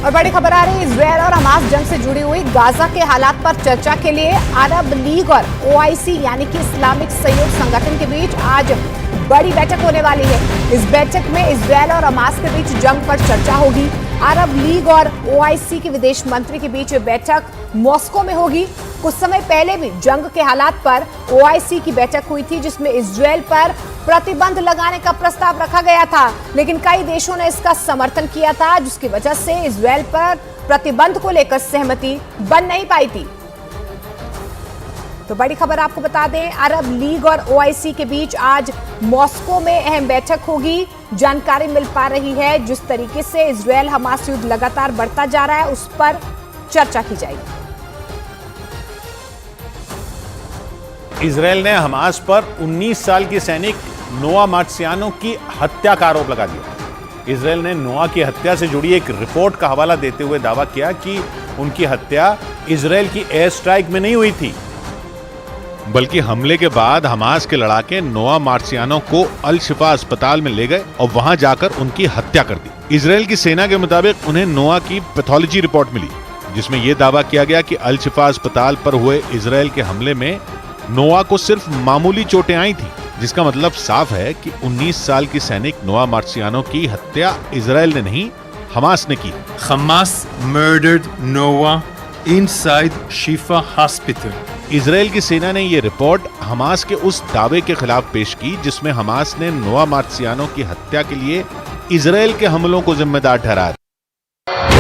और बड़ी खबर आ रही है, इजरायल और हमास जंग से जुड़ी हुई गाजा के हालात पर चर्चा के लिए अरब लीग और ओआईसी यानी कि इस्लामिक सहयोग संगठन के बीच आज बड़ी बैठक होने वाली है। इस बैठक में इजरायल और हमास के बीच जंग पर चर्चा होगी। अरब लीग और ओआईसी के विदेश मंत्री के बीच बैठक मॉस्को में होगी। कुछ समय पहले भी जंग के हालात पर ओआईसी की बैठक हुई थी, जिसमें इजरायल पर प्रतिबंध लगाने का प्रस्ताव रखा गया था, लेकिन कई देशों ने इसका समर्थन किया था, जिसकी वजह से इजरायल पर प्रतिबंध को लेकर सहमति बन नहीं पाई थी। तो बड़ी खबर आपको बता दें, अरब लीग और ओआईसी के बीच आज मॉस्को में अहम बैठक होगी। जानकारी मिल पा रही है, जिस तरीके से इजरायल हमास युद्ध लगातार बढ़ता जा रहा है, उस पर चर्चा की जाएगी। इजरायल ने हमास पर 19 साल की सैनिक नोआ मार्सियानो की हत्या का आरोप लगा दिया। इजरायल ने नोआ की हत्या से जुड़ी एक रिपोर्ट का हवाला देते हुए दावा किया कि उनकी हत्या इजरायल की एयर स्ट्राइक में नहीं हुई थी, बल्कि हमले के बाद हमास के लड़ाके नोआ मार्सियानो को अल शिफा अस्पताल में ले गए और वहां जाकर उनकी हत्या कर दी। इजरायल की सेना के मुताबिक उन्हें नोआ की पैथोलॉजी रिपोर्ट मिली, जिसमें यह दावा किया गया कि अल शिफा अस्पताल पर हुए इजरायल के हमले में नोआ को सिर्फ मामूली चोटें आई थी, जिसका मतलब साफ है कि 19 साल की सैनिक नोआ मार्सियानो की हत्या इजरायल ने नहीं, हमास ने की। Hamas murdered Noah inside Shifa Hospital. Israel की सेना ने यह रिपोर्ट हमास के उस दावे के खिलाफ पेश की, जिसमें हमास ने नोआ मार्सियानो की हत्या के लिए इजरायल के हमलों को जिम्मेदार ठहराया।